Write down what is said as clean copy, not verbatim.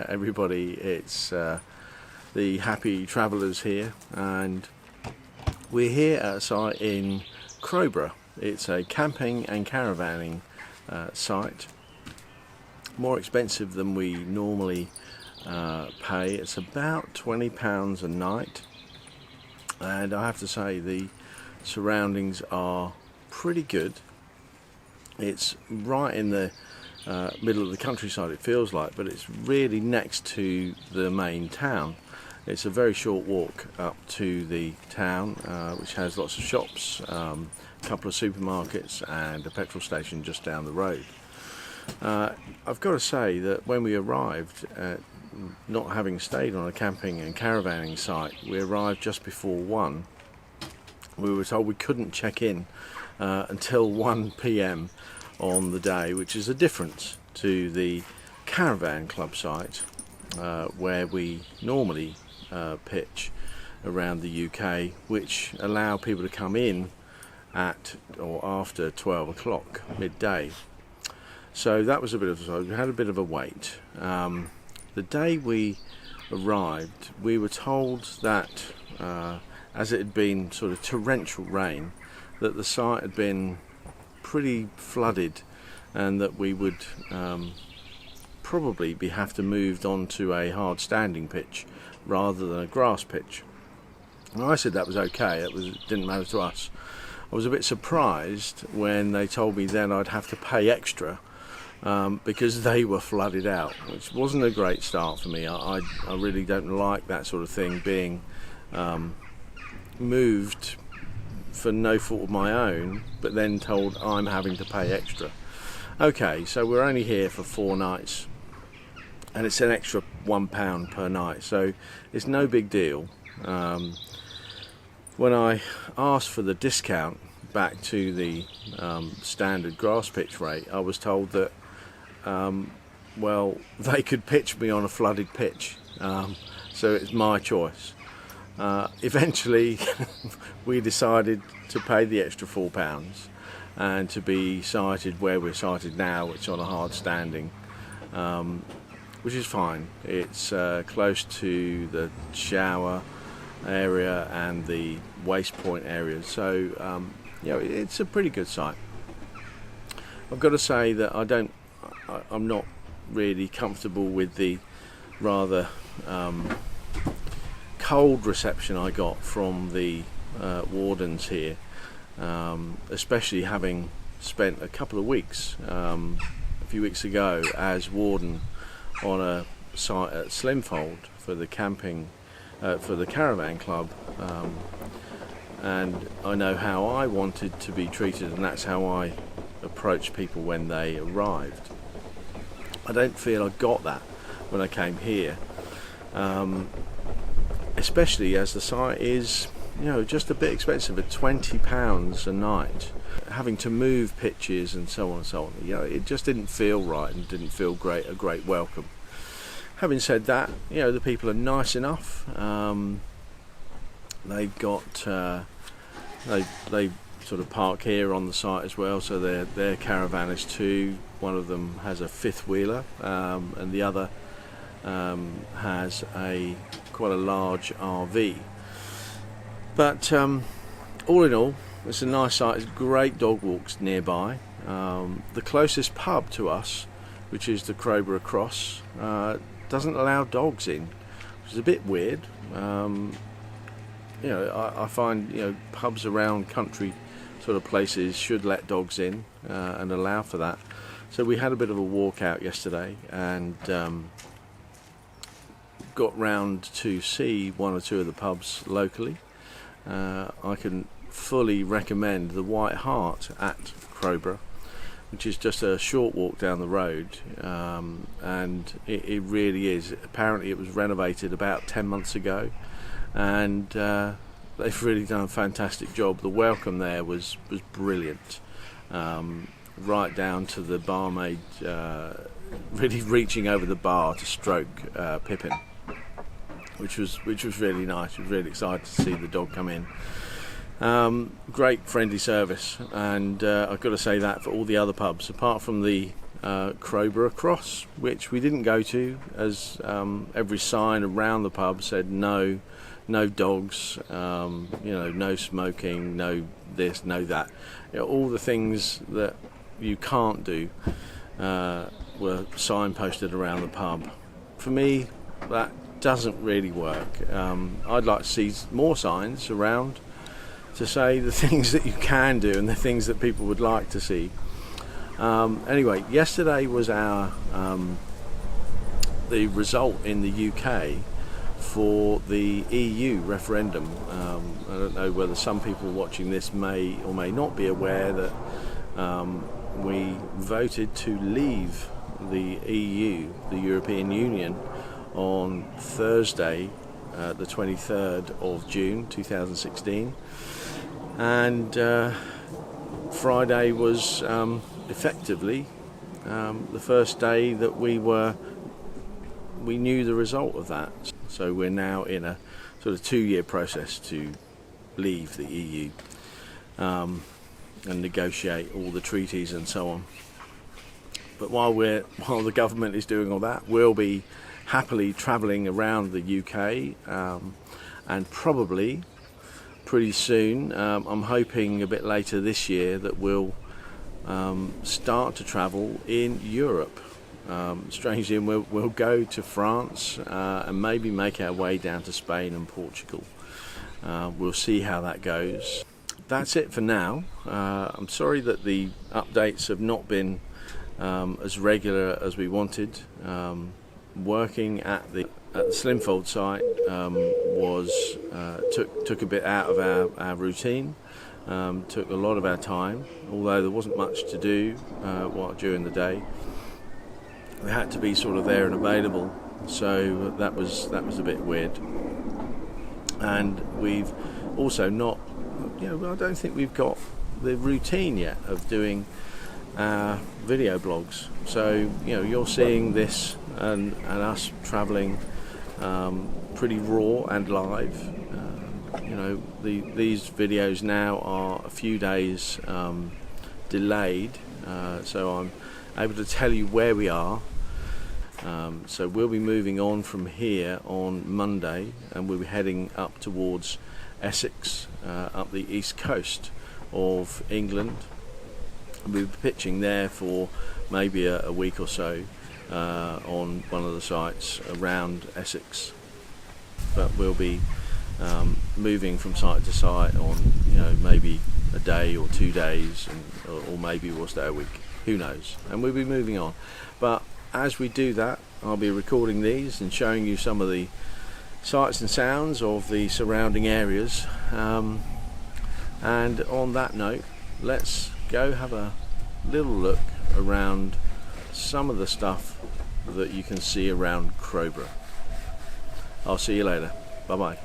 everybody. It's the Happy Travellers here, and we're here at a site in Crowborough. It's a camping and caravanning site. More expensive than we normally pay. It's about £20 a night, and I have to say the surroundings are pretty good. It's right in the middle of the countryside, it feels like, but it's really next to the main town. It's a very short walk up to the town, which has lots of shops, a couple of supermarkets and a petrol station just down the road. I've got to say that when we arrived, not having stayed on a camping and caravanning site, we arrived just before 1. We were told we couldn't check in until 1 p.m. on the day, which is a difference to the Caravan Club site where we normally pitch around the UK, which allow people to come in at or after 12 o'clock midday. So that was we had a bit of a wait. The day we arrived, we were told that as it had been sort of torrential rain, that the site had been pretty flooded, and that we would probably have to move on to a hard standing pitch rather than a grass pitch. And I said that was okay, it didn't matter to us. I was a bit surprised when they told me then I'd have to pay extra because they were flooded out, which wasn't a great start for me. I really don't like that sort of thing, being moved for no fault of my own, but then told I'm having to pay extra. Okay, so we're only here for 4 nights, and it's an extra £1 per night, so it's no big deal. When I asked for the discount back to the standard grass pitch rate, I was told that well, they could pitch me on a flooded pitch, so it's my choice. Eventually we decided to pay the extra £4 and to be sited where we're sited now, which is on a hard standing, which is fine. It's close to the shower area and the waste point area, so it's a pretty good site. I've got to say that I'm not really comfortable with the rather cold reception I got from the wardens here, especially having spent a couple of weeks a few weeks ago as warden on a site at Slimfold for the Caravan Club, and I know how I wanted to be treated, and that's how I approached people when they arrived. I don't feel I got that when I came here, especially as the site is, just a bit expensive at £20 a night, having to move pitches and so on and so on. It just didn't feel right and didn't feel a great welcome. Having said that, the people are nice enough. They've got they sort of park here on the site as well, so they're caravanners too. One of them has a fifth wheeler, and the other has quite a large RV. But all in all, it's a nice site. There's great dog walks nearby. The closest pub to us, which is the Crowborough Cross, doesn't allow dogs in, which is a bit weird. I find pubs around country sort of places should let dogs in and allow for that. So we had a bit of a walk out yesterday and got round to see 1 or 2 of the pubs locally. I can fully recommend the White Hart at Crowborough, which is just a short walk down the road, and it really is. Apparently it was renovated about 10 months ago, and they've really done a fantastic job. The welcome there was brilliant, right down to the barmaid really reaching over the bar to stroke Pippin, which was really nice. I was really excited to see the dog come in. Great friendly service, and I've got to say that for all the other pubs, apart from the Crowborough Cross, which we didn't go to, as every sign around the pub said no dogs, no smoking, no this, no that. All the things that you can't do were signposted around the pub. For me, that doesn't really work. I'd like to see more signs around to say the things that you can do and the things that people would like to see. Anyway, yesterday was our the result in the UK for the EU referendum. I don't know whether some people watching this may or may not be aware that we voted to leave the EU, the European Union, on Thursday, the 23rd of June 2016, and Friday was effectively the first day that we knew the result of that. So we're now in a sort of 2-year process to leave the EU and negotiate all the treaties and so on. But while the government is doing all that, we'll be happily travelling around the UK, and probably pretty soon, I'm hoping a bit later this year, that we'll start to travel in Europe. Strangely, we'll go to France and maybe make our way down to Spain and Portugal. We'll see how that goes. That's it for now. I'm sorry that the updates have not been as regular as we wanted. Working at the Slimfold site took a bit out of our routine. Took a lot of our time, although there wasn't much to do during the day. We had to be sort of there and available, so that was a bit weird. And we've also not, I don't think we've got the routine yet of doing video blogs. So you're seeing this and us travelling pretty raw and live. These videos now are a few days delayed, so I'm able to tell you where we are. So we'll be moving on from here on Monday, and we'll be heading up towards Essex, up the east coast of England. We'll be pitching there for maybe a week or so on one of the sites around Essex, but we'll be moving from site to site on maybe a day or 2 days, or maybe we'll stay a week, who knows, and we'll be moving on. But as we do that, I'll be recording these and showing you some of the sights and sounds of the surrounding areas, and on that note, let's go have a little look around some of the stuff that you can see around Crowborough. I'll see you later. Bye bye.